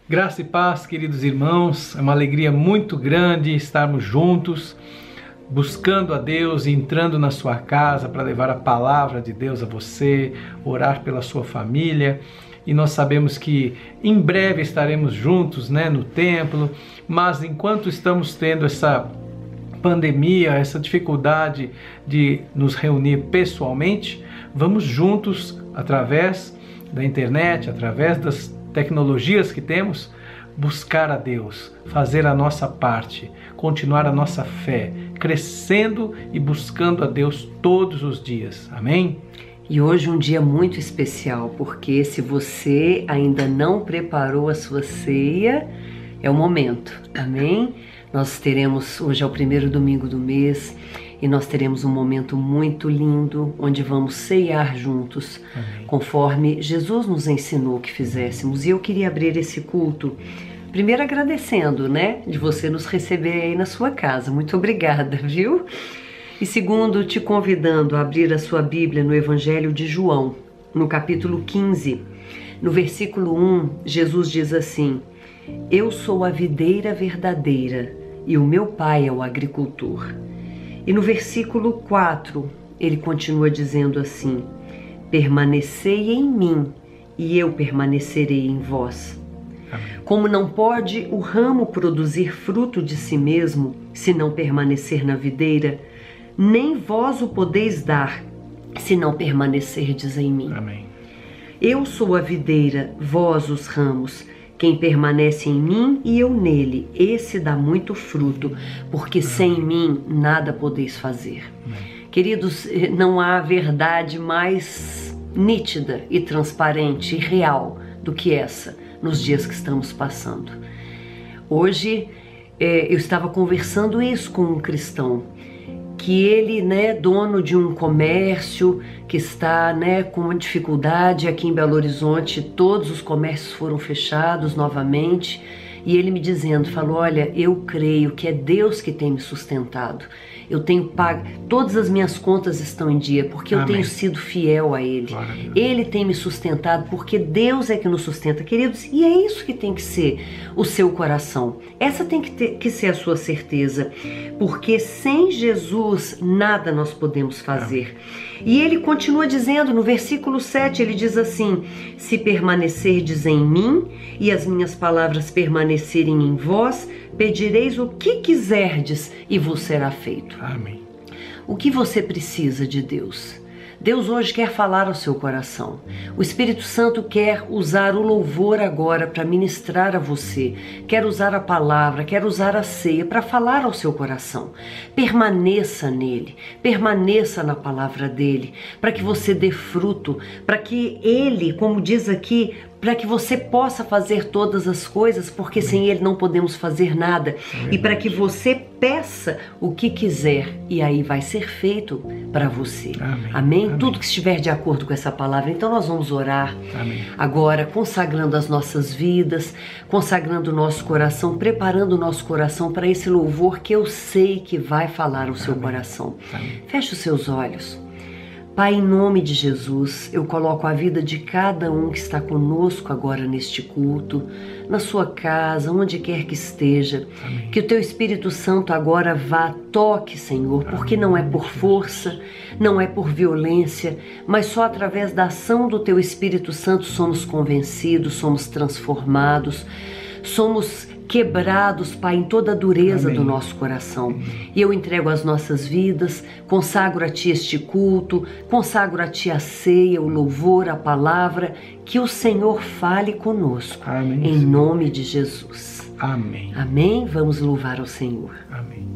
Graça e paz, queridos irmãos, é uma alegria muito grande estarmos juntos, buscando a Deus e entrando na sua casa para levar a palavra de Deus a você, orar pela sua família. E nós sabemos que em breve estaremos juntos, no templo, mas enquanto estamos tendo essa pandemia, essa dificuldade de nos reunir pessoalmente, vamos juntos através da internet, através das tecnologias que temos, buscar a Deus, fazer a nossa parte, continuar a nossa fé, crescendo e buscando a Deus todos os dias. Amém? E hoje um dia muito especial, porque se você ainda não preparou a sua ceia, é o momento. Amém? Nós teremos, hoje é o primeiro domingo do mês, e nós teremos um momento muito lindo, onde vamos ceiar juntos, amém, conforme Jesus nos ensinou que fizéssemos. E eu queria abrir esse culto, primeiro agradecendo, de você nos receber aí na sua casa. Muito obrigada, viu? E segundo, te convidando a abrir a sua Bíblia no Evangelho de João, no capítulo 15, no versículo 1, Jesus diz assim: Eu sou a videira verdadeira e o meu pai é o agricultor. E no versículo 4, ele continua dizendo assim: Permanecei em mim e eu permanecerei em vós. Amém. Como não pode o ramo produzir fruto de si mesmo, se não permanecer na videira, nem vós o podeis dar, se não permanecerdes em mim. Amém. Eu sou a videira, vós os ramos. Quem permanece em mim e eu nele, esse dá muito fruto, porque sem mim nada podeis fazer. Queridos, não há verdade mais nítida e transparente e real do que essa nos dias que estamos passando. Hoje eu estava conversando isso com um cristão, que ele, dono de um comércio que está, com uma dificuldade aqui em Belo Horizonte, todos os comércios foram fechados novamente, e ele me dizendo, falou: olha, eu creio que é Deus que tem me sustentado. Eu tenho pago, todas as minhas contas estão em dia, porque eu tenho sido fiel a Ele. Ele tem me sustentado, porque Deus é que nos sustenta, queridos, e é isso que tem que ser o seu coração. Essa tem que ser a sua certeza, porque sem Jesus nada nós podemos fazer. E ele continua dizendo no versículo 7, ele diz assim: Se permanecerdes em mim e as minhas palavras permanecerem em vós, pedireis o que quiserdes e vos será feito. Amém. O que você precisa de Deus? Deus hoje quer falar ao seu coração. O Espírito Santo quer usar o louvor agora para ministrar a você. Quer usar a palavra, quer usar a ceia para falar ao seu coração. Permaneça nele, permaneça na palavra dele, para que você dê fruto, para que ele, como diz aqui, para que você possa fazer todas as coisas, porque sem ele não podemos fazer nada. E para que você peça o que quiser, e aí vai ser feito para você. Amém? Amém? Amém. Tudo que estiver de acordo com essa palavra. Então nós vamos orar. Amém. Agora, consagrando as nossas vidas, consagrando o nosso coração, preparando o nosso coração para esse louvor que eu sei que vai falar ao seu coração. Amém. Feche os seus olhos. Pai, em nome de Jesus, eu coloco a vida de cada um que está conosco agora neste culto, na sua casa, onde quer que esteja. Amém. Que o Teu Espírito Santo agora vá, toque, Senhor, porque não é por força, não é por violência, mas só através da ação do Teu Espírito Santo somos convencidos, somos transformados, somos quebrados, Pai, em toda a dureza do nosso coração. E eu entrego as nossas vidas, consagro a Ti este culto, consagro a Ti a ceia, o louvor, a palavra, que o Senhor fale conosco. Amém. Em nome de Jesus. Amém. Amém? Vamos louvar ao Senhor. Amém.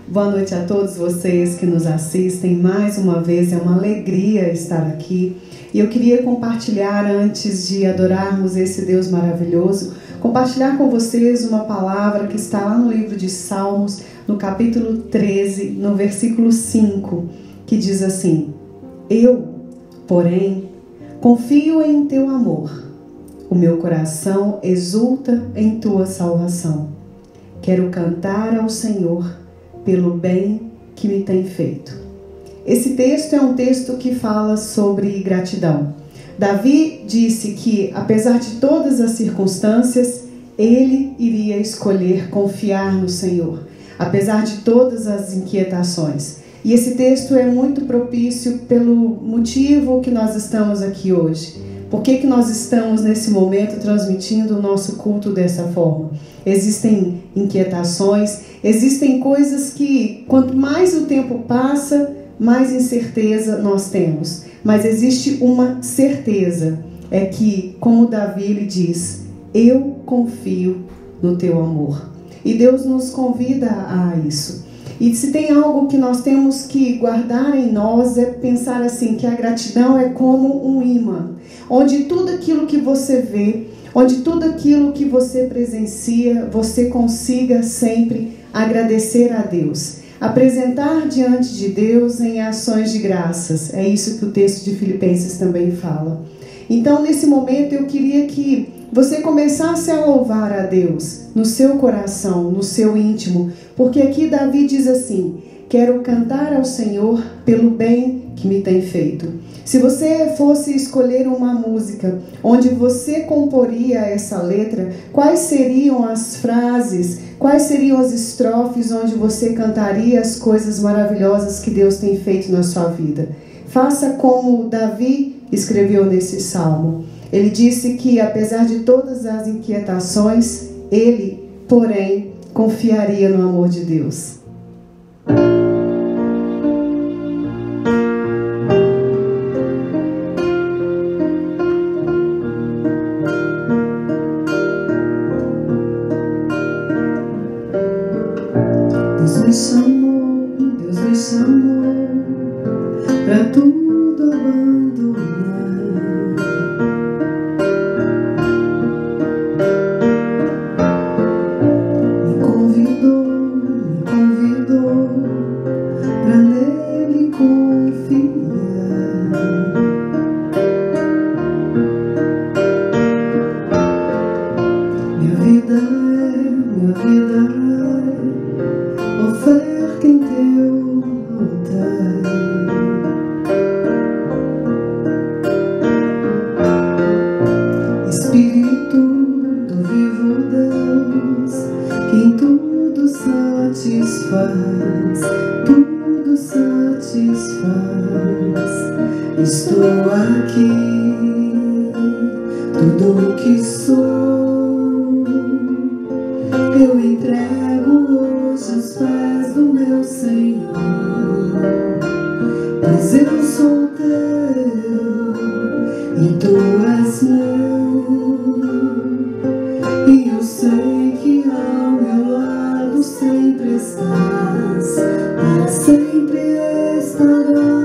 Boa noite a todos vocês que nos assistem. Mais uma vez, é uma alegria estar aqui. E eu queria compartilhar, antes de adorarmos esse Deus maravilhoso, compartilhar com vocês uma palavra que está lá no livro de Salmos, no capítulo 13, no versículo 5, que diz assim: Eu, porém, confio em Teu amor. O meu coração exulta em Tua salvação. Quero cantar ao Senhor pelo bem que me tem feito. Esse texto é um texto que fala sobre gratidão. Davi disse que, apesar de todas as circunstâncias, ele iria escolher confiar no Senhor, apesar de todas as inquietações. E esse texto é muito propício pelo motivo que nós estamos aqui hoje. Por que nós estamos nesse momento transmitindo o nosso culto dessa forma? Existem inquietações, existem coisas que, quanto mais o tempo passa, mais incerteza nós temos. Mas existe uma certeza, é que, como Davi ele diz, eu confio no teu amor. E Deus nos convida a isso. E se tem algo que nós temos que guardar em nós é pensar assim, que a gratidão é como um imã, onde tudo aquilo que você vê, onde tudo aquilo que você presencia, você consiga sempre agradecer a Deus. Apresentar diante de Deus em ações de graças. É isso que o texto de Filipenses também fala. Então, nesse momento, eu queria que você começasse a louvar a Deus no seu coração, no seu íntimo, porque aqui Davi diz assim: quero cantar ao Senhor pelo bem que me tem feito. Se você fosse escolher uma música onde você comporia essa letra, quais seriam as frases, quais seriam as estrofes onde você cantaria as coisas maravilhosas que Deus tem feito na sua vida? Faça como Davi escreveu nesse salmo. Ele disse que, apesar de todas as inquietações, ele, porém, confiaria no amor de Deus. Deus me chamou pra tudo abandonar. Me convidou pra nele confiar. Minha vida é oferta em teu altar. Espírito do vivo Deus, quem tudo satisfaz, tudo satisfaz. Estou aqui, tudo o que sou, eu entrego hoje aos pés do meu Senhor, pois eu sou teu e tu és meu, e eu sei que ao meu lado sempre estás, para sempre estarás.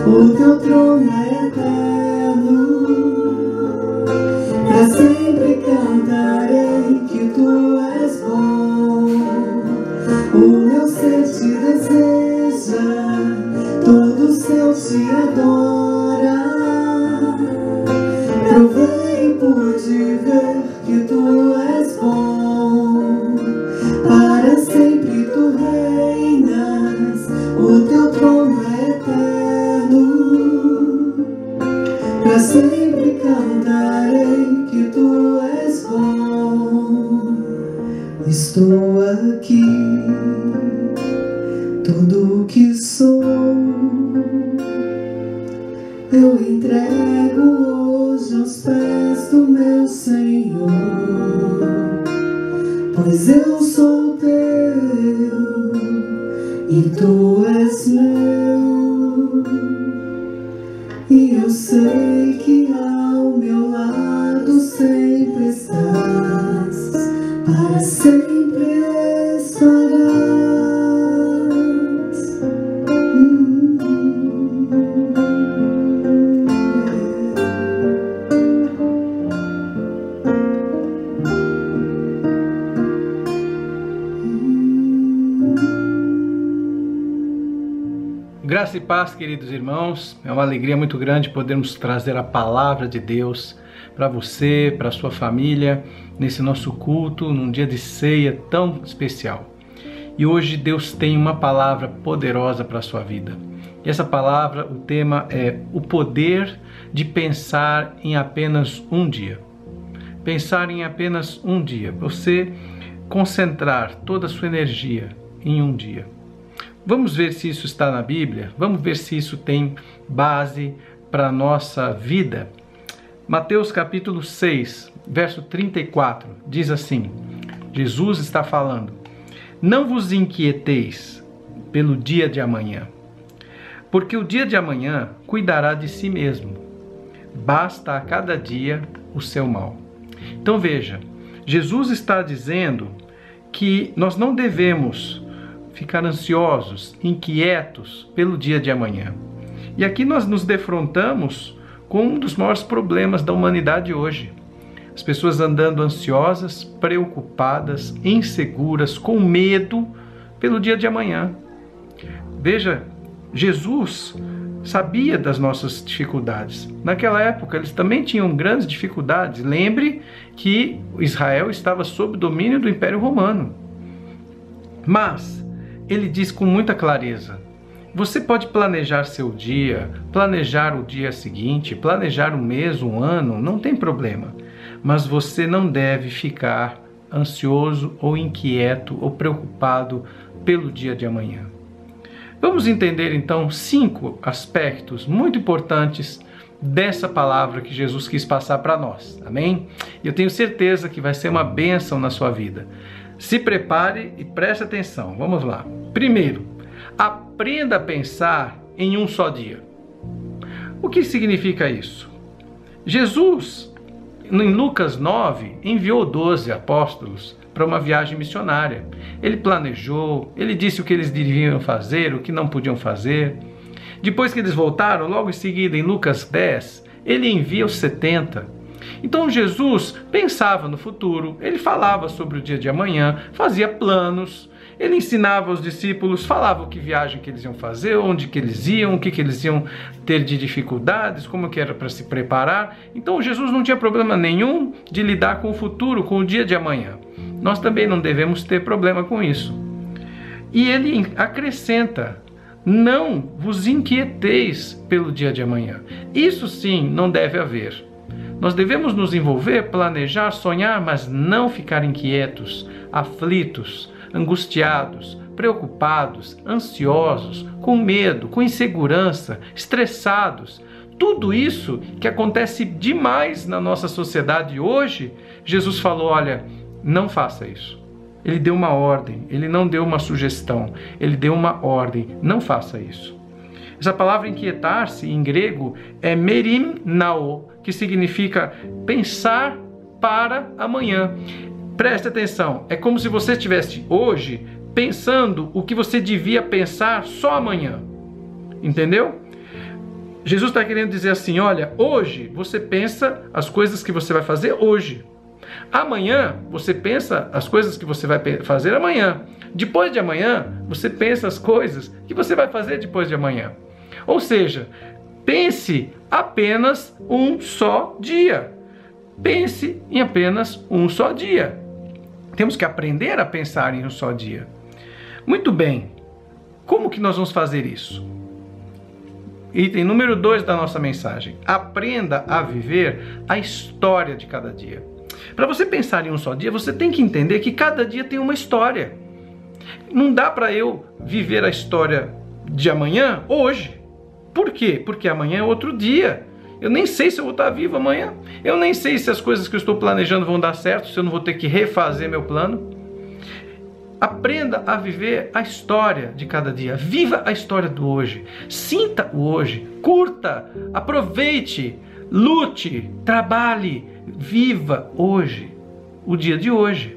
O teu trono é eterno, pra sempre cantarei que tu és bom. O meu ser te deseja, todo o céu te adora. Provei e pude ver que tu és bom, para sempre tu reinas, o teu trono é eterno. Pra sempre cantarei que tu és bom. Estou aqui, tudo o que sou, eu entrego hoje aos pés do meu Senhor, pois eu sou teu e tu és meu, e eu sei que ao meu lado sempre estás, para sempre estarás. Graça e paz, queridos irmãos. É uma alegria muito grande podermos trazer a palavra de Deus para você, para a sua família, nesse nosso culto, num dia de ceia tão especial. E hoje Deus tem uma palavra poderosa para a sua vida. E essa palavra, o tema é o poder de pensar em apenas um dia. Pensar em apenas um dia. Você concentrar toda a sua energia em um dia. Vamos ver se isso está na Bíblia? Vamos ver se isso tem base para a nossa vida? Mateus capítulo 6, verso 34, diz assim, Jesus está falando: não vos inquieteis pelo dia de amanhã, porque o dia de amanhã cuidará de si mesmo. Basta a cada dia o seu mal. Então veja, Jesus está dizendo que nós não devemos ficar ansiosos, inquietos pelo dia de amanhã. E aqui nós nos defrontamos com um dos maiores problemas da humanidade hoje. As pessoas andando ansiosas, preocupadas, inseguras, com medo pelo dia de amanhã. Veja, Jesus sabia das nossas dificuldades. Naquela época, eles também tinham grandes dificuldades. Lembre que Israel estava sob o domínio do Império Romano. Mas ele diz com muita clareza: você pode planejar seu dia, planejar o dia seguinte, planejar um mês, um ano, não tem problema. Mas você não deve ficar ansioso ou inquieto ou preocupado pelo dia de amanhã. Vamos entender então 5 aspectos muito importantes dessa palavra que Jesus quis passar para nós, amém? Eu tenho certeza que vai ser uma bênção na sua vida. Se prepare e preste atenção, vamos lá. Primeiro, aprenda a pensar em um só dia. O que significa isso? Jesus, em Lucas 9, enviou 12 apóstolos para uma viagem missionária. Ele planejou, ele disse o que eles deviam fazer, o que não podiam fazer. Depois que eles voltaram, logo em seguida, em Lucas 10, ele envia os 70. Então Jesus pensava no futuro, ele falava sobre o dia de amanhã, fazia planos, ele ensinava aos discípulos, falava o que viagem que eles iam fazer, onde que eles iam, o que eles iam ter de dificuldades, como que era para se preparar. Então Jesus não tinha problema nenhum de lidar com o futuro, com o dia de amanhã. Nós também não devemos ter problema com isso. E ele acrescenta: não vos inquieteis pelo dia de amanhã. Isso sim não deve haver. Nós devemos nos envolver, planejar, sonhar, mas não ficar inquietos, aflitos, angustiados, preocupados, ansiosos, com medo, com insegurança, estressados. Tudo isso que acontece demais na nossa sociedade hoje, Jesus falou: olha, não faça isso. Ele deu uma ordem, ele não deu uma sugestão, ele deu uma ordem, não faça isso. Essa palavra inquietar-se em grego é merimnao, que significa pensar para amanhã. Preste atenção, é como se você estivesse hoje pensando o que você devia pensar só amanhã. Entendeu? Jesus está querendo dizer assim: olha, hoje você pensa as coisas que você vai fazer hoje. Amanhã você pensa as coisas que você vai fazer amanhã. Depois de amanhã você pensa as coisas que você vai fazer depois de amanhã. Ou seja, pense apenas um só dia. Pense em apenas um só dia. Temos que aprender a pensar em um só dia. Muito bem. Como que nós vamos fazer isso? Item número 2 da nossa mensagem. Aprenda a viver a história de cada dia. Para você pensar em um só dia, você tem que entender que cada dia tem uma história. Não dá para eu viver a história de amanhã hoje. Por quê? Porque amanhã é outro dia. Eu nem sei se eu vou estar vivo amanhã. Eu nem sei se as coisas que eu estou planejando vão dar certo, se eu não vou ter que refazer meu plano. Aprenda a viver a história de cada dia. Viva a história do hoje. Sinta o hoje. Curta. Aproveite. Lute. Trabalhe. Viva hoje. O dia de hoje.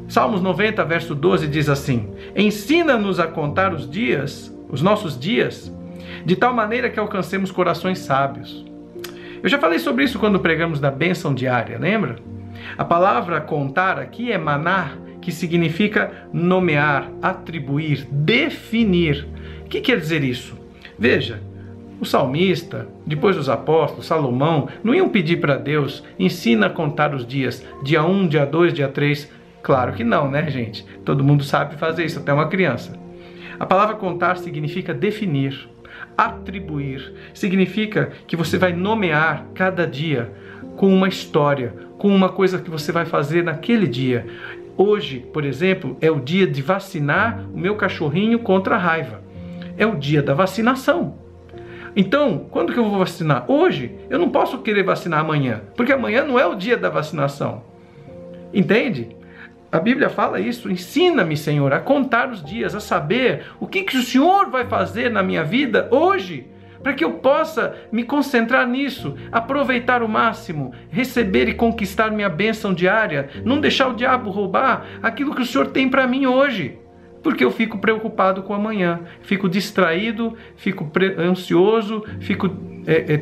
Salmos 90, verso 12 diz assim: ensina-nos a contar os dias, os nossos dias, de tal maneira que alcancemos corações sábios. Eu já falei sobre isso quando pregamos da bênção diária, lembra? A palavra contar aqui é manar, que significa nomear, atribuir, definir. O que quer dizer isso? Veja, o salmista, depois os apóstolos, Salomão, não iam pedir para Deus, ensina a contar os dias, dia 1, dia 2, dia 3. Claro que não, né, gente? Todo mundo sabe fazer isso, até uma criança. A palavra contar significa definir, atribuir. Significa que você vai nomear cada dia com uma história, com uma coisa que você vai fazer naquele dia. Hoje, por exemplo, é o dia de vacinar o meu cachorrinho contra a raiva. É o dia da vacinação. Então, quando que eu vou vacinar? Hoje. Eu não posso querer vacinar amanhã, porque amanhã não é o dia da vacinação. Entende? A Bíblia fala isso. Ensina-me, Senhor, a contar os dias, a saber o que o Senhor vai fazer na minha vida hoje, para que eu possa me concentrar nisso, aproveitar o máximo, receber e conquistar minha bênção diária, não deixar o diabo roubar aquilo que o Senhor tem para mim hoje. Porque eu fico preocupado com amanhã, fico distraído, fico ansioso, fico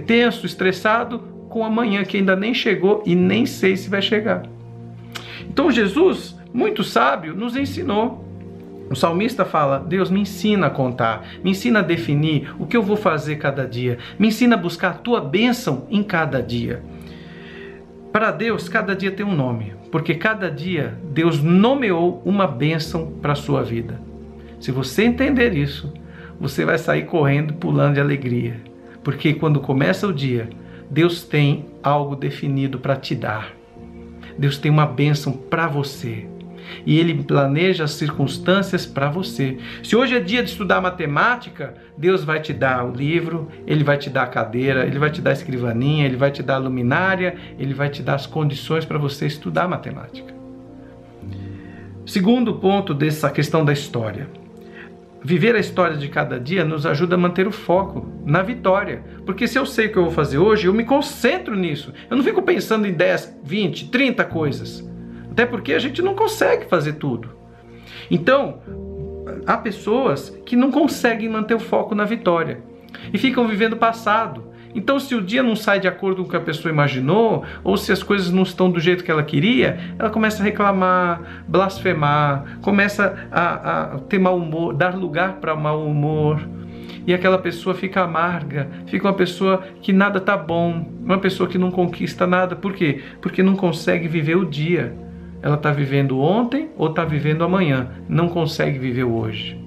tenso, estressado com amanhã que ainda nem chegou e nem sei se vai chegar. Então Jesus, muito sábio, nos ensinou. O salmista fala: Deus, me ensina a contar, me ensina a definir o que eu vou fazer cada dia, me ensina a buscar a tua bênção em cada dia. Para Deus, cada dia tem um nome, porque cada dia Deus nomeou uma bênção para a sua vida. Se você entender isso, você vai sair correndo, pulando de alegria, porque quando começa o dia, Deus tem algo definido para te dar. Deus tem uma bênção para você. E Ele planeja as circunstâncias para você. Se hoje é dia de estudar matemática, Deus vai te dar o livro, Ele vai te dar a cadeira, Ele vai te dar a escrivaninha, Ele vai te dar a luminária, Ele vai te dar as condições para você estudar matemática. Segundo ponto dessa questão da história. Viver a história de cada dia nos ajuda a manter o foco na vitória. Porque se eu sei o que eu vou fazer hoje, eu me concentro nisso. Eu não fico pensando em 10, 20, 30 coisas. Até porque a gente não consegue fazer tudo. Então, há pessoas que não conseguem manter o foco na vitória e ficam vivendo o passado. Então, se o dia não sai de acordo com o que a pessoa imaginou, ou se as coisas não estão do jeito que ela queria, ela começa a reclamar, blasfemar, começa a ter mau humor, dar lugar para mau humor. E aquela pessoa fica amarga, fica uma pessoa que nada está bom, uma pessoa que não conquista nada. Por quê? Porque não consegue viver o dia. Ela está vivendo ontem ou está vivendo amanhã. Não consegue viver o hoje.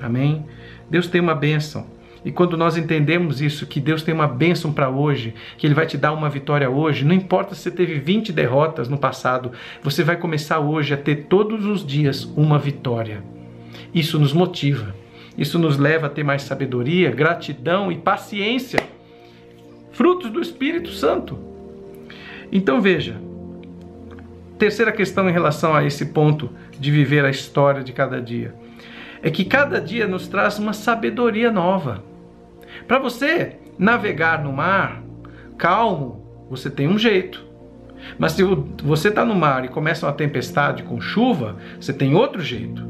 Amém? Deus tem uma bênção. E quando nós entendemos isso, que Deus tem uma bênção para hoje, que Ele vai te dar uma vitória hoje, não importa se você teve 20 derrotas no passado, você vai começar hoje a ter todos os dias uma vitória. Isso nos motiva. Isso nos leva a ter mais sabedoria, gratidão e paciência. Frutos do Espírito Santo. Então veja. Terceira questão em relação a esse ponto de viver a história de cada dia. É que cada dia nos traz uma sabedoria nova. Para você navegar no mar calmo, você tem um jeito. Mas se você está no mar e começa uma tempestade com chuva, você tem outro jeito.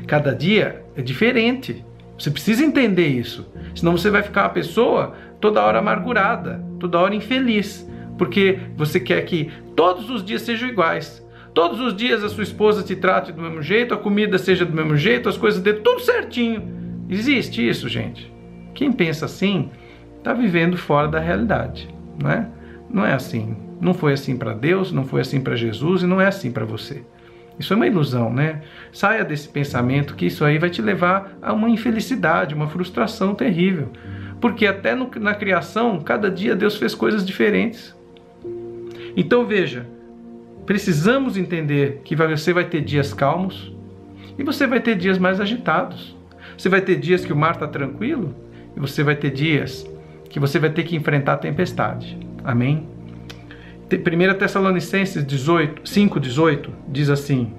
Cada dia é diferente. Você precisa entender isso. Senão você vai ficar uma pessoa toda hora amargurada, toda hora infeliz. Porque você quer que todos os dias sejam iguais. Todos os dias a sua esposa te trate do mesmo jeito, a comida seja do mesmo jeito, as coisas dê tudo certinho. Existe isso, gente? Quem pensa assim, está vivendo fora da realidade, não é? Não é assim. Não foi assim para Deus, não foi assim para Jesus e não é assim para você. Isso é uma ilusão, né? Saia desse pensamento que isso aí vai te levar a uma infelicidade, uma frustração terrível. Porque até na criação, cada dia Deus fez coisas diferentes. Então veja, precisamos entender que você vai ter dias calmos e você vai ter dias mais agitados. Você vai ter dias que o mar está tranquilo e você vai ter dias que você vai ter que enfrentar a tempestade. Amém? 1 Tessalonicenses 5:18 diz assim: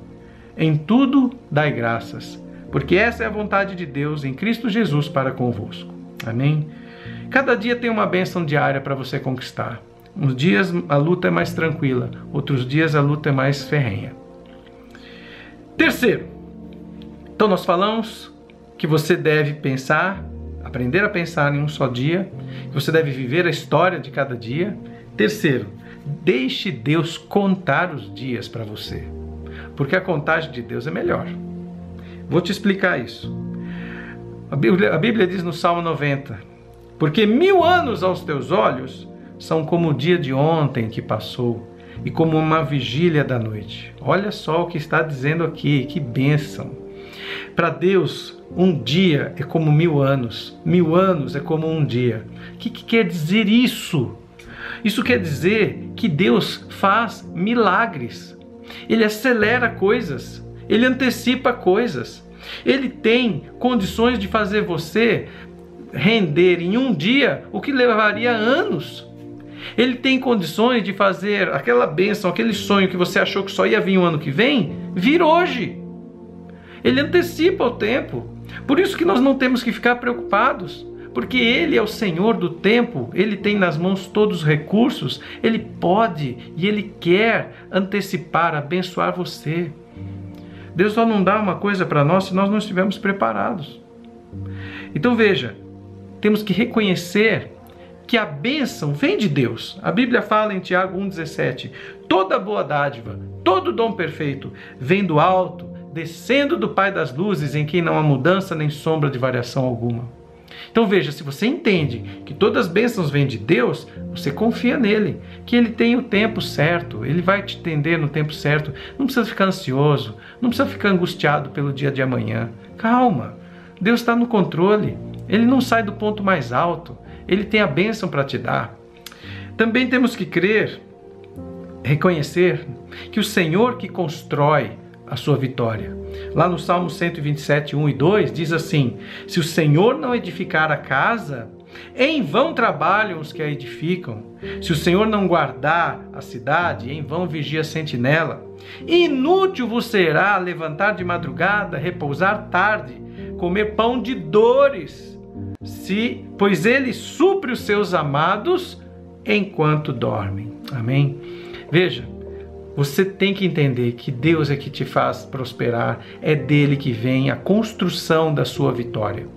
em tudo dai graças, porque essa é a vontade de Deus em Cristo Jesus para convosco. Amém? Cada dia tem uma bênção diária para você conquistar. Uns dias a luta é mais tranquila, outros dias a luta é mais ferrenha. Terceiro, então nós falamos que você deve pensar, aprender a pensar em um só dia, que você deve viver a história de cada dia. Terceiro, deixe Deus contar os dias para você, porque a contagem de Deus é melhor. Vou te explicar isso. A Bíblia diz no Salmo 90, porque 1000 anos aos teus olhos são como o dia de ontem que passou e como uma vigília da noite. Olha só o que está dizendo aqui, que bênção. Para Deus, um dia é como 1000 anos. 1000 anos é como um dia. O que quer dizer isso? Isso quer dizer que Deus faz milagres. Ele acelera coisas. Ele antecipa coisas. Ele tem condições de fazer você render em um dia o que levaria anos. Ele tem condições de fazer aquela bênção, aquele sonho que você achou que só ia vir o ano que vem, vir hoje. Ele antecipa o tempo. Por isso que nós não temos que ficar preocupados, porque Ele é o Senhor do tempo, Ele tem nas mãos todos os recursos, Ele pode e Ele quer antecipar, abençoar você. Deus só não dá uma coisa para nós se nós não estivermos preparados. Então veja, temos que reconhecer que a bênção vem de Deus. A Bíblia fala em Tiago 1,17, toda boa dádiva, todo dom perfeito vem do alto, descendo do Pai das luzes, em quem não há mudança nem sombra de variação alguma. Então veja, se você entende que todas as bênçãos vêm de Deus, você confia nele, que ele tem o tempo certo, ele vai te atender no tempo certo. Não precisa ficar ansioso, não precisa ficar angustiado pelo dia de amanhã. Calma, Deus está no controle, ele não sai do ponto mais alto, ele tem a bênção para te dar. Também temos que crer, reconhecer que o Senhor que constrói a sua vitória. Lá no Salmo 127, 1 e 2, diz assim, se o Senhor não edificar a casa, em vão trabalham os que a edificam. Se o Senhor não guardar a cidade, em vão vigia a sentinela. Inútil vos será levantar de madrugada, repousar tarde, comer pão de dores, pois ele supre os seus amados enquanto dormem. Amém? Veja, você tem que entender que Deus é que te faz prosperar, é dele que vem a construção da sua vitória.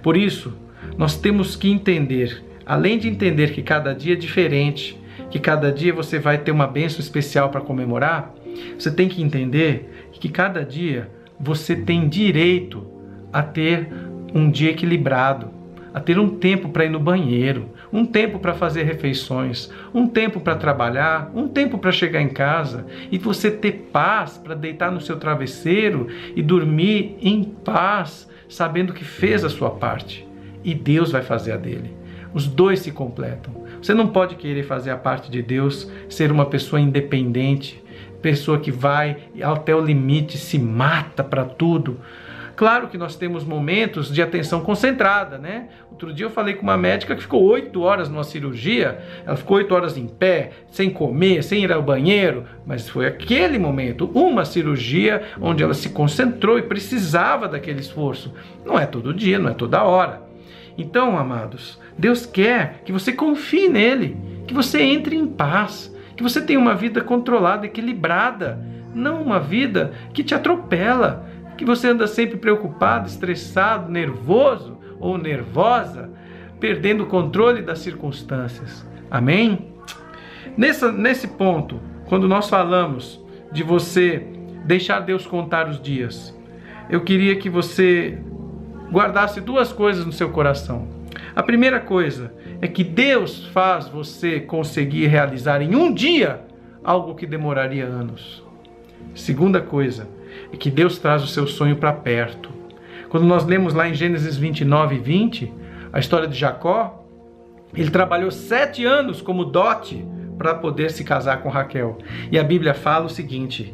Por isso, nós temos que entender, além de entender que cada dia é diferente, que cada dia você vai ter uma bênção especial para comemorar, você tem que entender que cada dia você tem direito a ter um dia equilibrado, a ter um tempo para ir no banheiro, um tempo para fazer refeições, um tempo para trabalhar, um tempo para chegar em casa e você ter paz para deitar no seu travesseiro e dormir em paz, sabendo que fez a sua parte e Deus vai fazer a dele. Os dois se completam. Você não pode querer fazer a parte de Deus, ser uma pessoa independente, pessoa que vai até o limite, se mata para tudo. Claro que nós temos momentos de atenção concentrada, né? Outro dia eu falei com uma médica que ficou 8 horas numa cirurgia, ela ficou 8 horas em pé, sem comer, sem ir ao banheiro, mas foi aquele momento, uma cirurgia onde ela se concentrou e precisava daquele esforço. Não é todo dia, não é toda hora. Então, amados, Deus quer que você confie nele, que você entre em paz, que você tenha uma vida controlada, equilibrada, não uma vida que te atropela, que você anda sempre preocupado, estressado, nervoso ou nervosa, perdendo o controle das circunstâncias. Amém? Nesse ponto, quando nós falamos de você deixar Deus contar os dias, eu queria que você guardasse 2 coisas no seu coração. A primeira coisa é que Deus faz você conseguir realizar em um dia algo que demoraria anos. Segunda coisa é que Deus traz o seu sonho para perto. Quando nós lemos lá em Gênesis 29 e 20, a história de Jacó, ele trabalhou 7 anos como dote para poder se casar com Raquel. E a Bíblia fala o seguinte,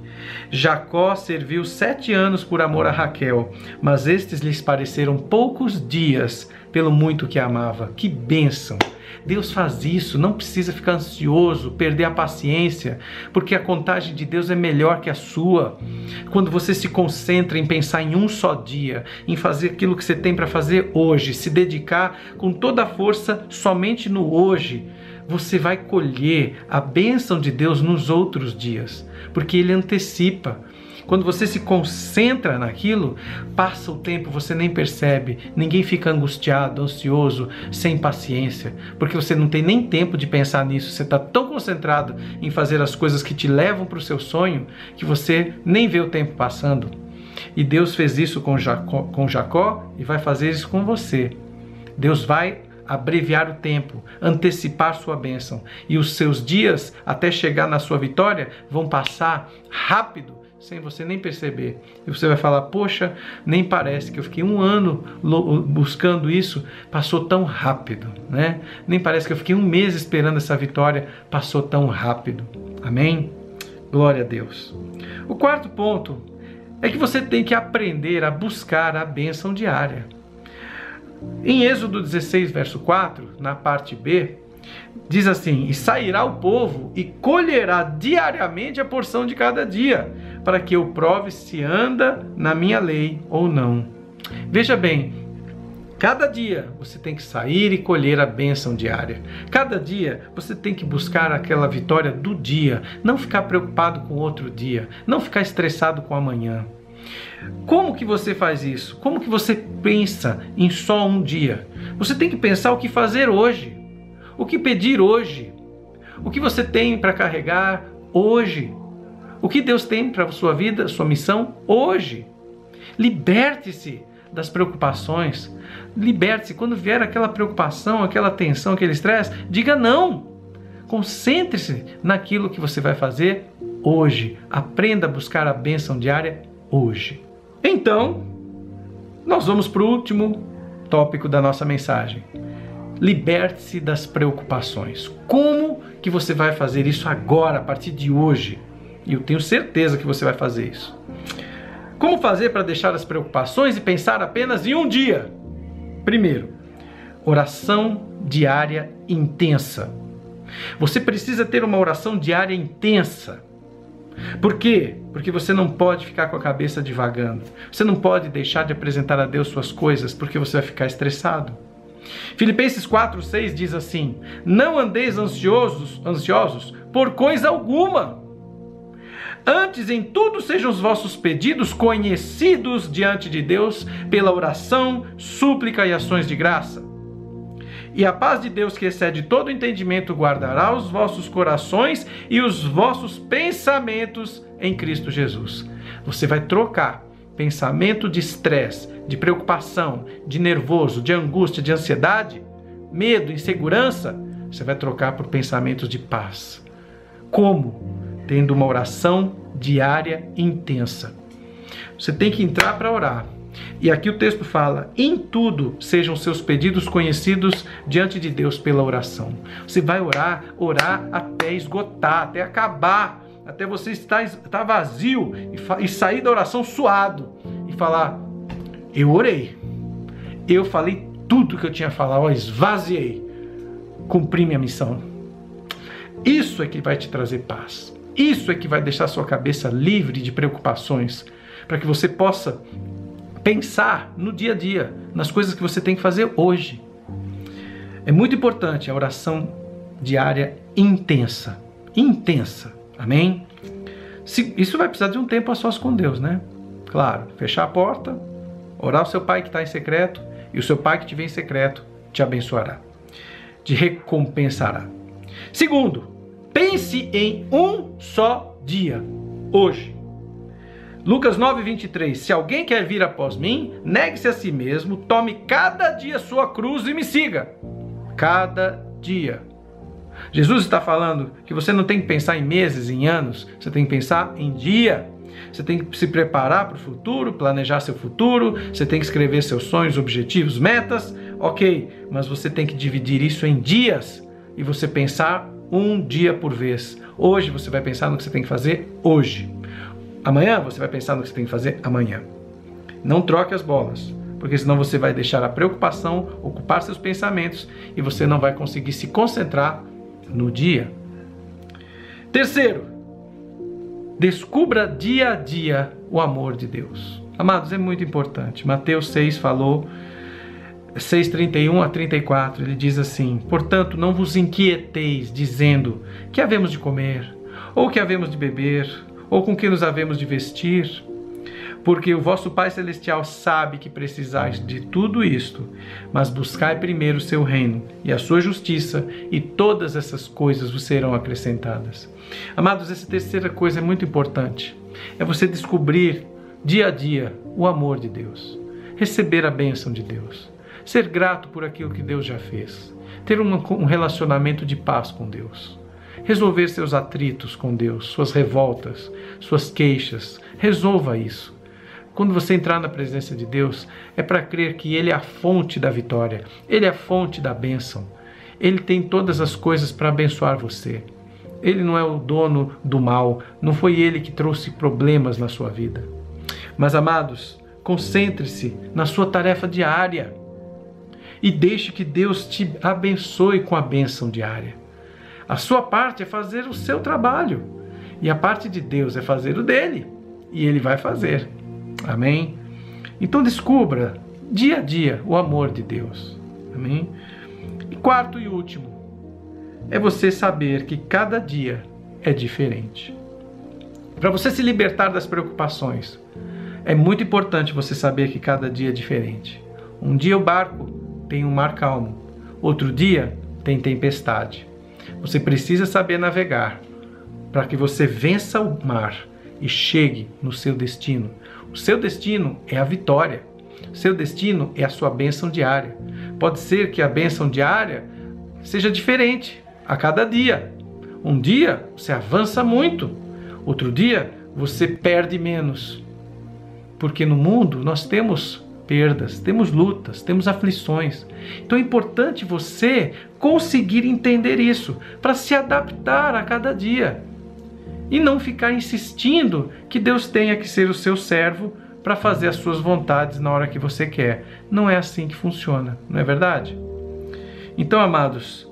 Jacó serviu 7 anos por amor a Raquel, mas estes lhes pareceram poucos dias pelo muito que amava. Que bênção! Deus faz isso, não precisa ficar ansioso, perder a paciência, porque a contagem de Deus é melhor que a sua. Quando você se concentra em pensar em um só dia, em fazer aquilo que você tem para fazer hoje, se dedicar com toda a força somente no hoje, você vai colher a bênção de Deus nos outros dias, porque Ele antecipa. Quando você se concentra naquilo, passa o tempo, você nem percebe, ninguém fica angustiado, ansioso, sem paciência, porque você não tem nem tempo de pensar nisso, você está tão concentrado em fazer as coisas que te levam para o seu sonho, que você nem vê o tempo passando. E Deus fez isso com Jacó e vai fazer isso com você. Deus vai abreviar o tempo, antecipar sua bênção. E os seus dias até chegar na sua vitória vão passar rápido, sem você nem perceber. E você vai falar, poxa, nem parece que eu fiquei 1 ano buscando isso, passou tão rápido, né? Nem parece que eu fiquei 1 mês esperando essa vitória, passou tão rápido. Amém? Glória a Deus. O 4º ponto é que você tem que aprender a buscar a bênção diária. Em Êxodo 16, verso 4, na parte B, diz assim: e sairá o povo e colherá diariamente a porção de cada dia, para que eu prove se anda na minha lei ou não. Veja bem, cada dia você tem que sair e colher a bênção diária. Cada dia você tem que buscar aquela vitória do dia, não ficar preocupado com outro dia, não ficar estressado com amanhã. Como que você faz isso? Como que você pensa em só um dia? Você tem que pensar o que fazer hoje, o que pedir hoje, o que você tem para carregar hoje, o que Deus tem para a sua vida, sua missão hoje. Liberte-se das preocupações, liberte-se. Quando vier aquela preocupação, aquela tensão, aquele estresse, diga não. Concentre-se naquilo que você vai fazer hoje. Aprenda a buscar a bênção diária hoje. Então, nós vamos para o último tópico da nossa mensagem. Liberte-se das preocupações. Como que você vai fazer isso agora, a partir de hoje? E eu tenho certeza que você vai fazer isso. Como fazer para deixar as preocupações e pensar apenas em um dia? Primeiro, oração diária intensa. Você precisa ter uma oração diária intensa. Por quê? Porque você não pode ficar com a cabeça divagando. Você não pode deixar de apresentar a Deus suas coisas, porque você vai ficar estressado. Filipenses 4:6 diz assim: não andeis ansiosos por coisa alguma. Antes, em tudo, sejam os vossos pedidos conhecidos diante de Deus pela oração, súplica e ações de graça. E a paz de Deus, que excede todo entendimento, guardará os vossos corações e os vossos pensamentos em Cristo Jesus. Você vai trocar pensamento de estresse, de preocupação, de nervoso, de angústia, de ansiedade, medo, insegurança. Você vai trocar por pensamentos de paz. Como? Tendo uma oração diária intensa. Você tem que entrar para orar. E aqui o texto fala: em tudo sejam seus pedidos conhecidos diante de Deus pela oração. Você vai orar até esgotar, até acabar, até você estar vazio e sair da oração suado e falar: eu orei, eu falei tudo que eu tinha a falar, esvaziei, cumpri minha missão. Isso é que vai te trazer paz. Isso é que vai deixar sua cabeça livre de preocupações, para que você possa pensar no dia a dia, nas coisas que você tem que fazer hoje. É muito importante a oração diária intensa. Intensa. Amém? Isso vai precisar de um tempo a sós com Deus, né? Claro, fechar a porta, orar ao seu pai que está em secreto, e o seu pai que te vê em secreto te abençoará, te recompensará. Segundo, pense em um só dia, hoje. Lucas 9:23, se alguém quer vir após mim, negue-se a si mesmo, tome cada dia sua cruz e me siga. Cada dia. Jesus está falando que você não tem que pensar em meses, em anos, você tem que pensar em dia. Você tem que se preparar para o futuro, planejar seu futuro, você tem que escrever seus sonhos, objetivos, metas, ok, mas você tem que dividir isso em dias e você pensar um dia por vez. Hoje você vai pensar no que você tem que fazer hoje. Amanhã você vai pensar no que você tem que fazer amanhã. Não troque as bolas, porque senão você vai deixar a preocupação ocupar seus pensamentos e você não vai conseguir se concentrar no dia. Terceiro, descubra dia a dia o amor de Deus. Amados, é muito importante. Mateus 6 falou, 6:31 a 34, ele diz assim: portanto, não vos inquieteis, dizendo, que havemos de comer, ou que havemos de beber, ou com que nos havemos de vestir? Porque o vosso Pai Celestial sabe que precisais de tudo isto, mas buscai primeiro o seu reino e a sua justiça, e todas essas coisas vos serão acrescentadas. Amados, essa terceira coisa é muito importante. É você descobrir dia a dia, o amor de Deus, receber a bênção de Deus, ser grato por aquilo que Deus já fez, ter um relacionamento de paz com Deus, resolver seus atritos com Deus, suas revoltas, suas queixas. Resolva isso. Quando você entrar na presença de Deus, é para crer que Ele é a fonte da vitória, Ele é a fonte da bênção. Ele tem todas as coisas para abençoar você. Ele não é o dono do mal, não foi Ele que trouxe problemas na sua vida. Mas, amados, concentre-se na sua tarefa diária e deixe que Deus te abençoe com a bênção diária. A sua parte é fazer o seu trabalho e a parte de Deus é fazer o dele, e Ele vai fazer. Amém? Então descubra dia a dia o amor de Deus. Amém? E quarto e último, é você saber que cada dia é diferente. Para você se libertar das preocupações, é muito importante você saber que cada dia é diferente. Um dia o barco tem um mar calmo, outro dia tem tempestade. Você precisa saber navegar para que você vença o mar e chegue no seu destino. O seu destino é a vitória. O seu destino é a sua bênção diária. Pode ser que a bênção diária seja diferente a cada dia. Um dia você avança muito, outro dia você perde menos. Porque no mundo nós temos perdas, temos lutas, temos aflições. Então é importante você conseguir entender isso para se adaptar a cada dia e não ficar insistindo que Deus tenha que ser o seu servo para fazer as suas vontades na hora que você quer. Não é assim que funciona, não é verdade? Então, amados,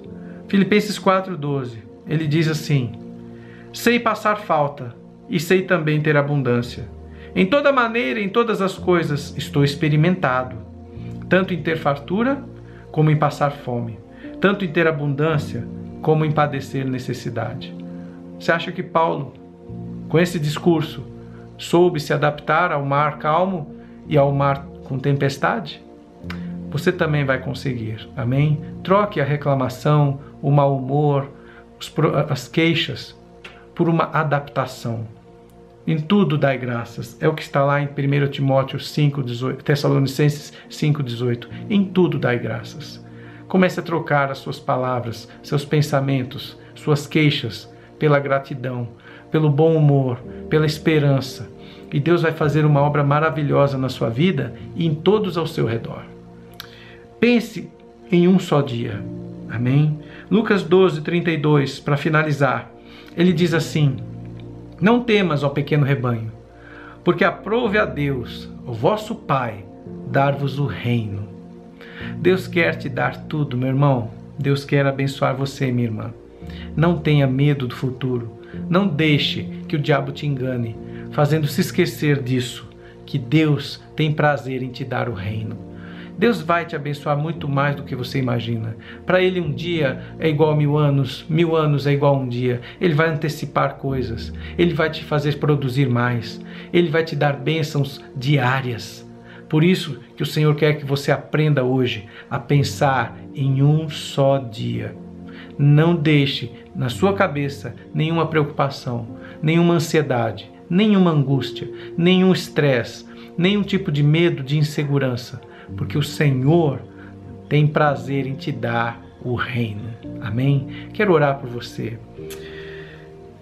Filipenses 4:12, ele diz assim: sei passar falta e sei também ter abundância. Em toda maneira, em todas as coisas, estou experimentado, tanto em ter fartura, como em passar fome, tanto em ter abundância, como em padecer necessidade. Você acha que Paulo, com esse discurso, soube se adaptar ao mar calmo e ao mar com tempestade? Você também vai conseguir, amém? Troque a reclamação, o mau humor, as queixas, por uma adaptação. Em tudo dai graças. É o que está lá em 1 Timóteo 5:18, Tessalonicenses 5:18. Em tudo dai graças. Comece a trocar as suas palavras, seus pensamentos, suas queixas pela gratidão, pelo bom humor, pela esperança. E Deus vai fazer uma obra maravilhosa na sua vida e em todos ao seu redor. Pense em um só dia. Amém? Lucas 12:32, para finalizar. Ele diz assim: não temas, ó pequeno rebanho, porque aprove a Deus, o vosso Pai, dar-vos o reino. Deus quer te dar tudo, meu irmão. Deus quer abençoar você, minha irmã. Não tenha medo do futuro. Não deixe que o diabo te engane, fazendo se esquecer disso, que Deus tem prazer em te dar o reino. Deus vai te abençoar muito mais do que você imagina. Para Ele um dia é igual a 1000 anos, 1000 anos é igual a um dia. Ele vai antecipar coisas, Ele vai te fazer produzir mais, Ele vai te dar bênçãos diárias. Por isso que o Senhor quer que você aprenda hoje a pensar em um só dia. Não deixe na sua cabeça nenhuma preocupação, nenhuma ansiedade, nenhuma angústia, nenhum estresse, nenhum tipo de medo, de insegurança. Porque o Senhor tem prazer em te dar o reino. Amém? Quero orar por você.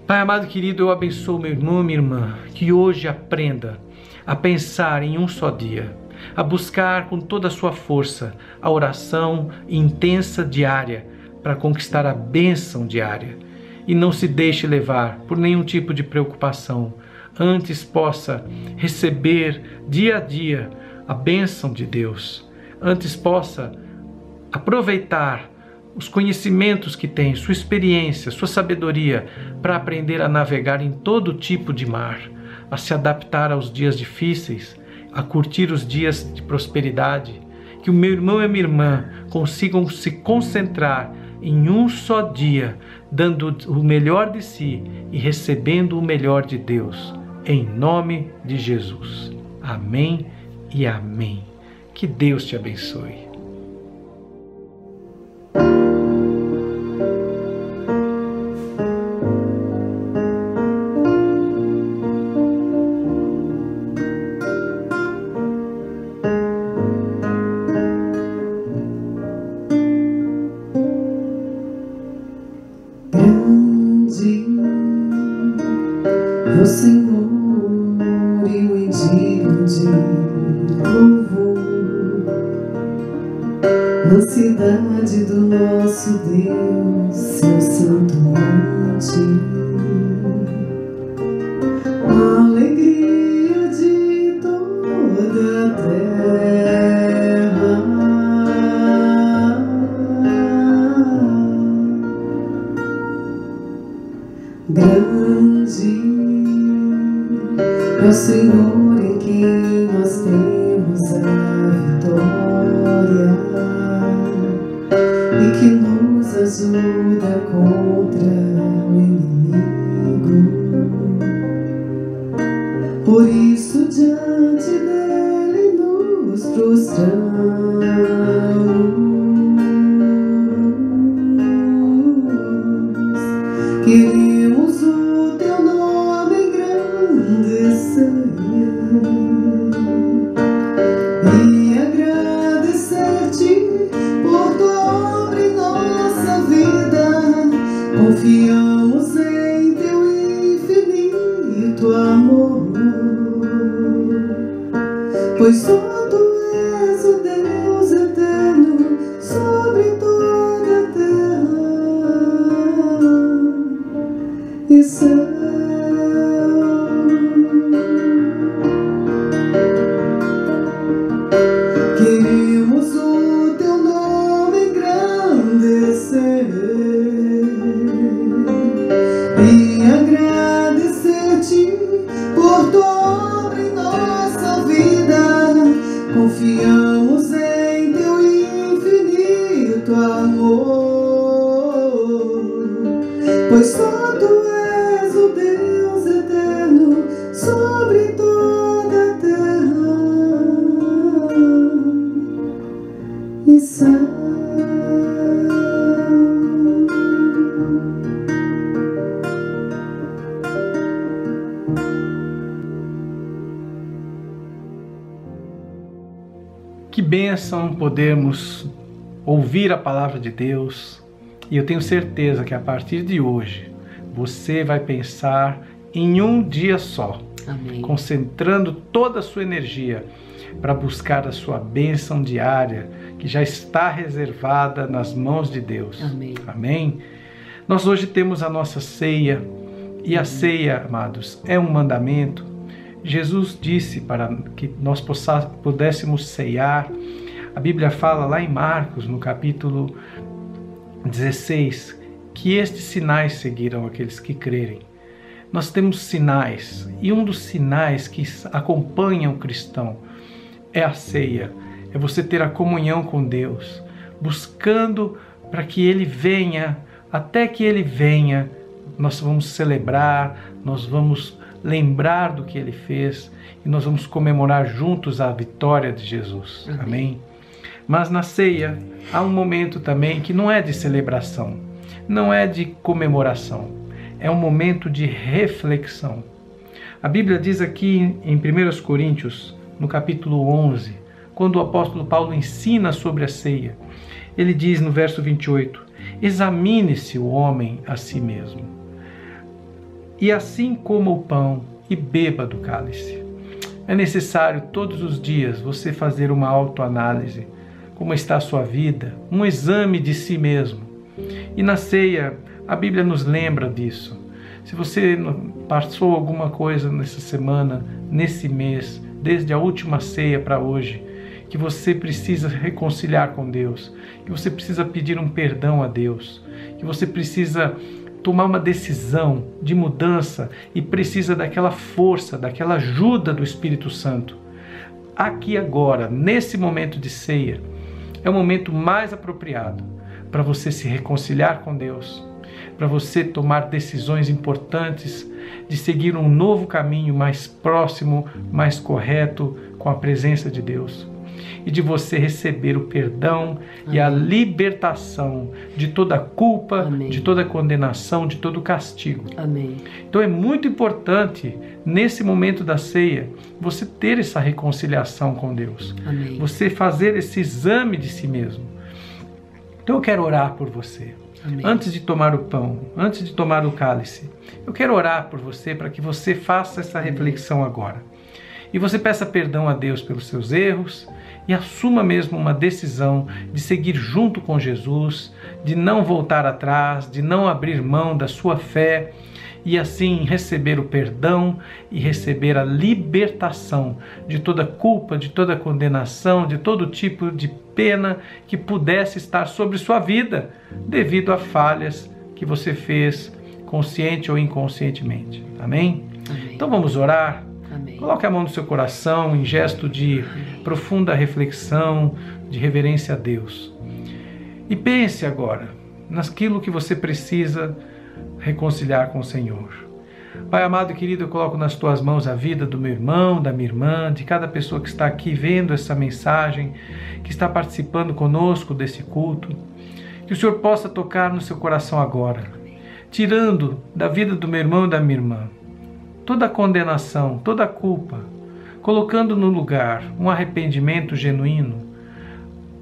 Pai amado e querido, eu abençoo meu irmão e minha irmã, que hoje aprenda a pensar em um só dia, a buscar com toda a sua força a oração intensa diária para conquistar a bênção diária. E não se deixe levar por nenhum tipo de preocupação. Antes possa receber dia a dia a bênção de Deus. Antes possa aproveitar os conhecimentos que tem, sua experiência, sua sabedoria, para aprender a navegar em todo tipo de mar, a se adaptar aos dias difíceis, a curtir os dias de prosperidade. Que o meu irmão e a minha irmã consigam se concentrar em um só dia, dando o melhor de si e recebendo o melhor de Deus. Em nome de Jesus. Amém e amém. Que Deus te abençoe. digno de louvor, na cidade do nosso Deus, seu santo monte. A alegria de toda a terra, grande é o Senhor em quem nós temos a vitória e que nos ajuda contra o inimigo. Por isso diante dele nos prostramos, queremos o teu nome engrandecer e agradecer-te por tua obra em nossa vida. Confiamos em teu infinito amor, pois só tu és o Deus eterno sobre toda a terra e céu. Queremos o teu nome engrandecer e agradecer-te por tua obra em nossa vida. Confiamos em teu infinito amor, pois só tu és o Deus eterno sobre toda a terra e céu. Que bênção podermos ouvir a palavra de Deus, e eu tenho certeza que a partir de hoje você vai pensar em um dia só. Amém. Concentrando toda a sua energia para buscar a sua bênção diária, que já está reservada nas mãos de Deus. Amém. Amém? Nós hoje temos a nossa ceia, e a ceia, amados, é um mandamento. Jesus disse para que nós pudéssemos ceiar. A Bíblia fala lá em Marcos, no capítulo 16, que estes sinais seguirão aqueles que crerem. Nós temos sinais, e um dos sinais que acompanham o cristão é a ceia, é você ter a comunhão com Deus, buscando para que Ele venha. Até que Ele venha, nós vamos celebrar, nós vamos lembrar do que Ele fez e nós vamos comemorar juntos a vitória de Jesus. Amém? Mas na ceia há um momento também que não é de celebração, não é de comemoração, é um momento de reflexão. A Bíblia diz aqui em 1 Coríntios, no capítulo 11, quando o apóstolo Paulo ensina sobre a ceia, ele diz no verso 28, examine-se o homem a si mesmo, e assim coma o pão e beba do cálice. É necessário todos os dias você fazer uma autoanálise, como está a sua vida, um exame de si mesmo. E na ceia, a Bíblia nos lembra disso. Se você passou alguma coisa nessa semana, nesse mês, desde a última ceia para hoje, que você precisa reconciliar com Deus, que você precisa pedir um perdão a Deus, que você precisa tomar uma decisão de mudança e precisa daquela força, daquela ajuda do Espírito Santo. Aqui agora, nesse momento de ceia, é o momento mais apropriado para você se reconciliar com Deus, para você tomar decisões importantes de seguir um novo caminho mais próximo, mais correto com a presença de Deus. E de você receber o perdão Amém. E a libertação de toda a culpa, Amém. De toda a condenação, de todo o castigo. Amém. Então é muito importante, nesse momento da ceia, você ter essa reconciliação com Deus. Amém. Você fazer esse exame de si mesmo. Então eu quero orar por você. Amém. Antes de tomar o pão, antes de tomar o cálice, eu quero orar por você para que você faça essa reflexão agora. E você peça perdão a Deus pelos seus erros e assuma mesmo uma decisão de seguir junto com Jesus, de não voltar atrás, de não abrir mão da sua fé e assim receber o perdão e receber a libertação de toda culpa, de toda condenação, de todo tipo de pena que pudesse estar sobre sua vida devido a falhas que você fez consciente ou inconscientemente. Amém? Amém. Então vamos orar. Amém. Coloque a mão no seu coração em gesto de profunda reflexão, de reverência a Deus. E pense agora naquilo que você precisa reconciliar com o Senhor. Pai amado e querido, eu coloco nas tuas mãos a vida do meu irmão, da minha irmã, de cada pessoa que está aqui vendo essa mensagem, que está participando conosco desse culto. Que o Senhor possa tocar no seu coração agora, tirando da vida do meu irmão e da minha irmã toda a condenação, toda a culpa, colocando no lugar um arrependimento genuíno,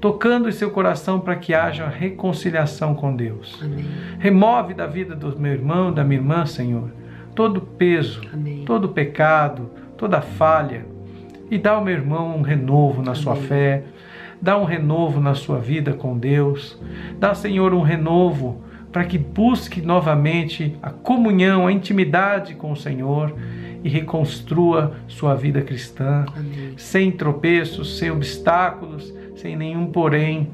tocando em seu coração para que haja reconciliação com Deus. Amém. Remove da vida do meu irmão, da minha irmã, Senhor, todo o peso, Amém. todo o pecado, toda a falha, e dá ao meu irmão um renovo na sua fé, dá um renovo na sua vida com Deus, dá, Senhor, um renovo para que busque novamente a comunhão, a intimidade com o Senhor e reconstrua sua vida cristã, Amém. sem tropeços, sem obstáculos, sem nenhum porém,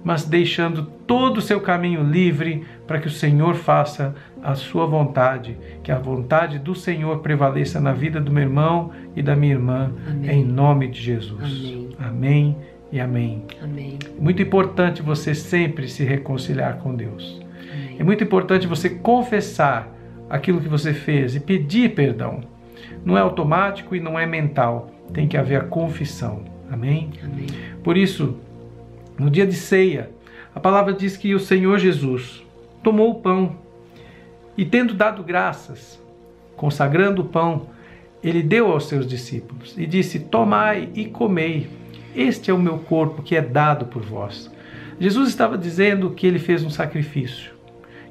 mas deixando todo o seu caminho livre para que o Senhor faça a sua vontade, que a vontade do Senhor prevaleça na vida do meu irmão e da minha irmã, Amém. em nome de Jesus. Amém. Amém e amém. Amém. Muito importante você sempre se reconciliar com Deus. Amém. É muito importante você confessar aquilo que você fez e pedir perdão. Não é automático e não é mental. Tem que haver a confissão. Amém? Amém. Por isso, no dia de ceia, a palavra diz que o Senhor Jesus tomou o pão e, tendo dado graças, consagrando o pão, ele deu aos seus discípulos e disse: tomai e comei, este é o meu corpo que é dado por vós. Jesus estava dizendo que ele fez um sacrifício,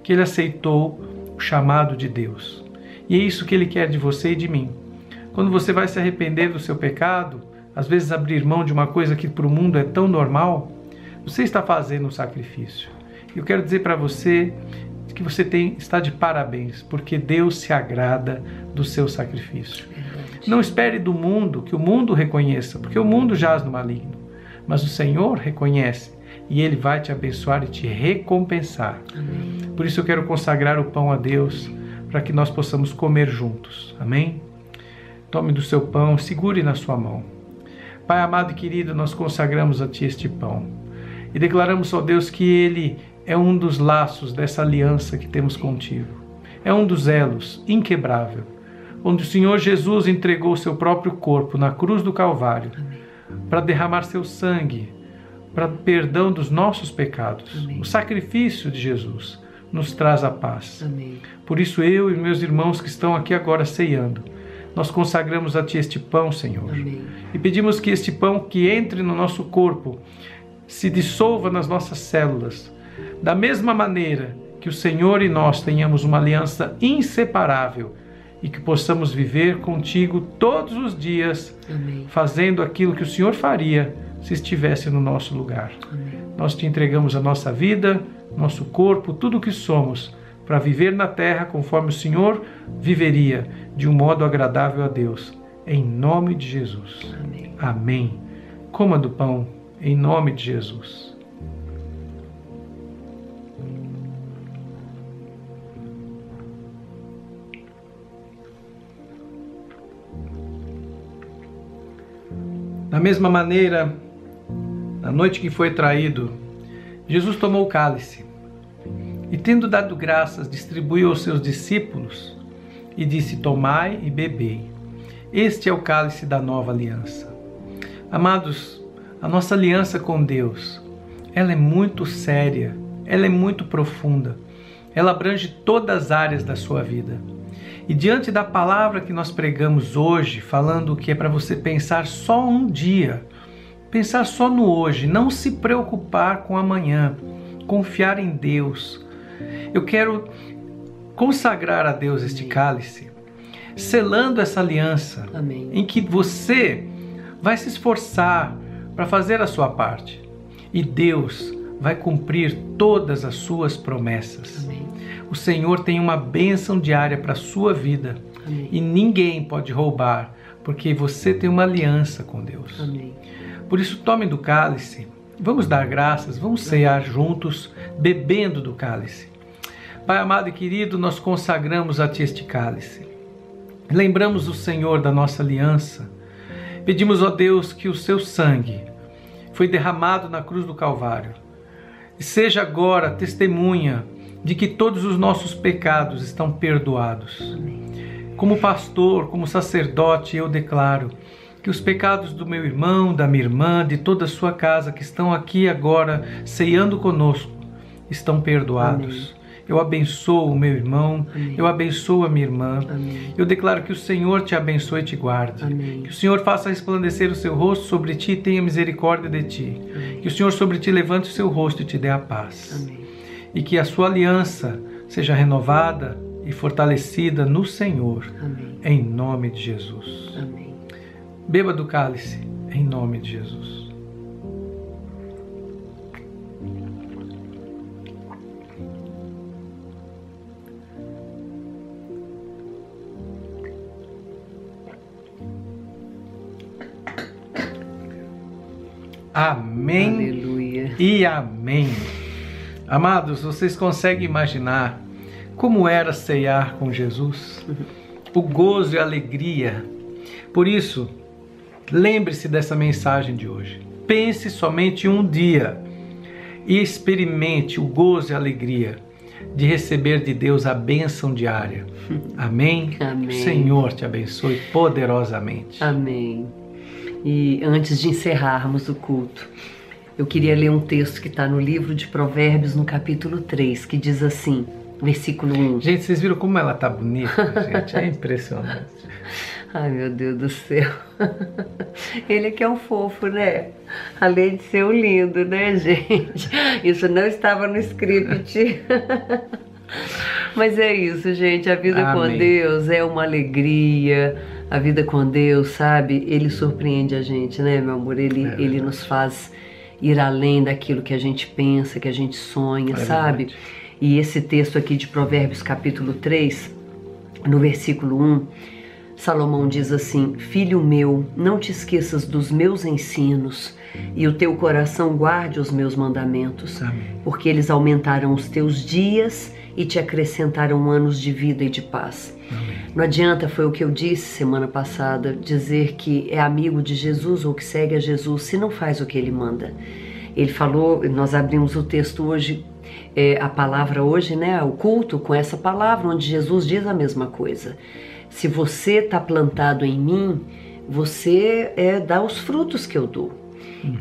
que ele aceitou o chamado de Deus. E é isso que ele quer de você e de mim. Quando você vai se arrepender do seu pecado, às vezes abrir mão de uma coisa que para o mundo é tão normal, você está fazendo um sacrifício. Eu quero dizer para você que você está de parabéns, porque Deus se agrada do seu sacrifício. Verdade. Não espere do mundo que o mundo reconheça, porque o mundo jaz no maligno. Mas o Senhor reconhece e Ele vai te abençoar e te recompensar. Amém. Por isso eu quero consagrar o pão a Deus, para que nós possamos comer juntos. Amém? Tome do seu pão, segure na sua mão. Pai amado e querido, nós consagramos a Ti este pão e declaramos, ó Deus, que ele é um dos laços dessa aliança que temos contigo. É um dos elos inquebrável, onde o Senhor Jesus entregou o seu próprio corpo na cruz do Calvário para derramar seu sangue, para perdão dos nossos pecados. Amém. O sacrifício de Jesus nos traz a paz. Amém. Por isso eu e meus irmãos que estão aqui agora ceando, nós consagramos a Ti este pão, Senhor. Amém. E pedimos que este pão que entre no nosso corpo se dissolva nas nossas células, da mesma maneira que o Senhor e nós tenhamos uma aliança inseparável e que possamos viver contigo todos os dias, Amém. fazendo aquilo que o Senhor faria se estivesse no nosso lugar. Amém. Nós Te entregamos a nossa vida, nosso corpo, tudo o que somos, para viver na terra conforme o Senhor viveria, de um modo agradável a Deus. Em nome de Jesus. Amém. Amém. Coma do pão, em nome de Jesus. Da mesma maneira, na noite que foi traído, Jesus tomou o cálice e, tendo dado graças, distribuiu aos seus discípulos e disse: tomai e bebei. Este é o cálice da nova aliança. Amados, a nossa aliança com Deus, ela é muito séria, ela é muito profunda, ela abrange todas as áreas da sua vida. E diante da palavra que nós pregamos hoje, falando que é para você pensar só um dia, pensar só no hoje, não se preocupar com amanhã, confiar em Deus. Eu quero consagrar a Deus este cálice, selando essa aliança. Amém. Em que você vai se esforçar para fazer a sua parte. E Deus vai cumprir todas as suas promessas. Amém. O Senhor tem uma bênção diária para a sua vida. Amém. E ninguém pode roubar, porque você tem uma aliança com Deus. Amém. Por isso, tome do cálice, vamos dar graças, vamos cear juntos, bebendo do cálice. Pai amado e querido, nós consagramos a Ti este cálice. Lembramos o Senhor da nossa aliança. Pedimos, ó Deus, que o Seu sangue foi derramado na cruz do Calvário. E seja agora testemunha de que todos os nossos pecados estão perdoados. Amém. Como pastor, como sacerdote, eu declaro que os pecados do meu irmão, da minha irmã, de toda a sua casa que estão aqui agora ceando conosco, estão perdoados. Amém. Eu abençoo o meu irmão, Amém. Eu abençoo a minha irmã. Amém. Eu declaro que o Senhor te abençoe e te guarde. Amém. Que o Senhor faça resplandecer o seu rosto sobre ti e tenha misericórdia de ti. Amém. Que o Senhor sobre ti levante o seu rosto e te dê a paz. Amém. E que a sua aliança seja renovada e fortalecida no Senhor. Amém. Em nome de Jesus. Amém. Beba do cálice, em nome de Jesus. Amém. Aleluia. E amém. Amados, vocês conseguem imaginar como era ceiar com Jesus? O gozo e a alegria. Por isso, lembre-se dessa mensagem de hoje. Pense somente um dia e experimente o gozo e a alegria de receber de Deus a bênção diária. Amém? Amém. O Senhor te abençoe poderosamente. Amém. E antes de encerrarmos o culto, eu queria ler um texto que está no livro de Provérbios, no capítulo 3, que diz assim, versículo 1. Gente, vocês viram como ela tá bonita, gente? É impressionante. Ai, meu Deus do céu. Ele é que é um fofo, né? Além de ser um lindo, né, gente? Isso não estava no script. Mas é isso, gente. A vida Amém. com Deus é uma alegria. A vida com Deus, sabe? Ele surpreende a gente, né, meu amor? Ele nos faz ir além daquilo que a gente pensa, que a gente sonha, sabe? Verdade. E esse texto aqui de Provérbios, capítulo 3, no versículo 1, Salomão diz assim: Filho meu, não te esqueças dos meus ensinos, e o teu coração guarde os meus mandamentos, Amém. porque eles aumentarão os teus dias e te acrescentarão anos de vida e de paz. Amém. Não adianta, foi o que eu disse semana passada, dizer que é amigo de Jesus ou que segue a Jesus se não faz o que ele manda. Ele falou, nós abrimos o texto hoje, a palavra hoje, né, o culto com essa palavra, onde Jesus diz a mesma coisa. Se você está plantado em mim, você dá os frutos que eu dou.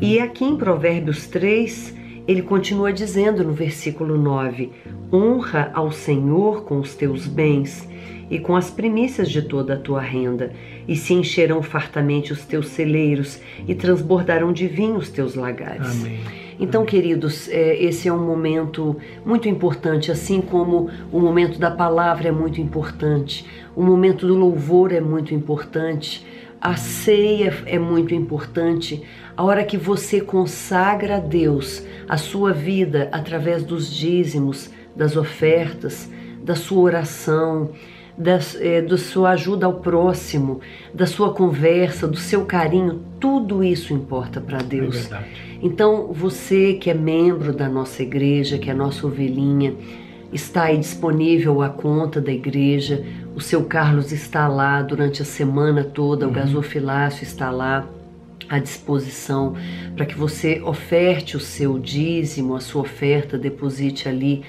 E aqui em Provérbios 3, ele continua dizendo no versículo 9, honra ao Senhor com os teus bens e com as primícias de toda a tua renda, e se encherão fartamente os teus celeiros e transbordarão de vinho os teus lagares. Amém. Então, queridos, esse é um momento muito importante, assim como o momento da palavra é muito importante, o momento do louvor é muito importante, a ceia é muito importante, a hora que você consagra a Deus a sua vida através dos dízimos, das ofertas, da sua oração, da sua ajuda ao próximo, da sua conversa, do seu carinho, tudo isso importa para Deus. É verdade. Então, você que é membro da nossa igreja, que é a nossa ovelhinha, está aí disponível a conta da igreja, o seu Carlos está lá durante a semana toda, o gasofilácio está lá à disposição para que você oferte o seu dízimo, a sua oferta, deposite ali.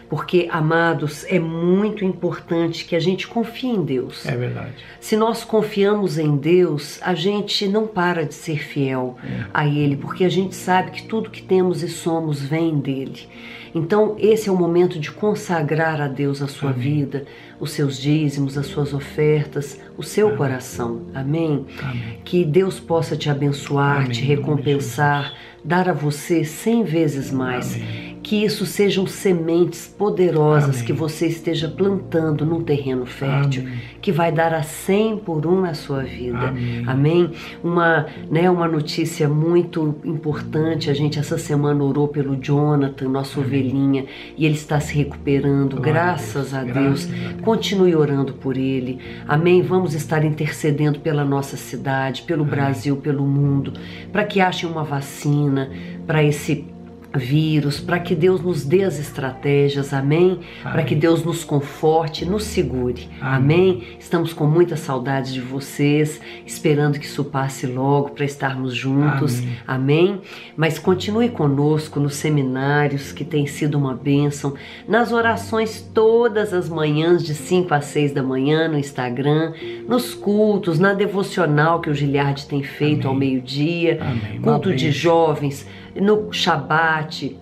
Porque, amados, é muito importante que a gente confie em Deus. É verdade. Se nós confiamos em Deus, a gente não para de ser fiel a Ele, porque a gente sabe que tudo que temos e somos vem dEle. Então, esse é o momento de consagrar a Deus a sua vida, os seus dízimos, as suas ofertas, o seu coração. Amém? Amém. Que Deus possa te abençoar, Amém. te recompensar, dar a você 100 vezes mais. Amém. que isso sejam sementes poderosas Amém. que você esteja plantando num terreno fértil, Amém. que vai dar a 100 por 1 na sua vida. Amém. Amém? Uma notícia muito importante, a gente essa semana orou pelo Jonathan, nossa ovelhinha, e ele está se recuperando, graças a Deus. Continue orando por ele. Amém? Vamos estar intercedendo pela nossa cidade, pelo Brasil, pelo mundo, para que achem uma vacina para esse vírus, para que Deus nos dê as estratégias, amém? Para que Deus nos conforte, nos segure, amém? Estamos com muita saudade de vocês, esperando que isso passe logo para estarmos juntos, amém? Mas continue conosco nos seminários, que tem sido uma bênção, nas orações todas as manhãs, de 5 a 6 da manhã no Instagram, nos cultos, na devocional que o Giliardi tem feito ao meio-dia, culto de jovens, no Shabat,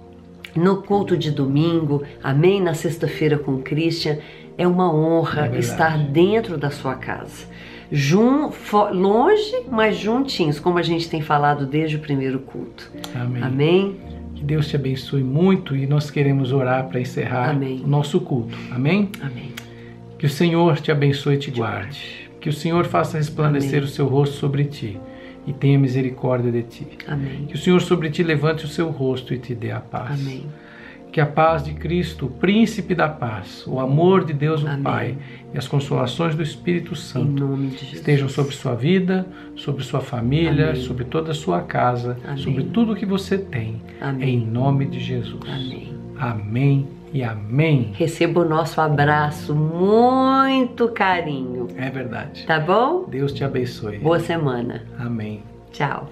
no culto de domingo, amém? Na sexta-feira com o Christian. É uma honra estar dentro da sua casa. Longe, mas juntinhos, como a gente tem falado desde o primeiro culto. Amém. Amém? Que Deus te abençoe muito e nós queremos orar para encerrar o nosso culto. Amém? Amém. Que o Senhor te abençoe e te guarde. Que o Senhor faça resplandecer o seu rosto sobre ti e tenha misericórdia de ti. Amém. Que o Senhor sobre ti levante o seu rosto e te dê a paz. Amém. Que a paz de Cristo, o príncipe da paz, o amor de Deus o Pai e as consolações do Espírito Santo estejam sobre sua vida, sobre sua família, sobre toda a sua casa, sobre tudo que você tem. Em nome de Jesus. Amém. Amém e amém. Receba o nosso abraço, muito carinho. É verdade. Tá bom? Deus te abençoe. Boa semana. Amém. Tchau.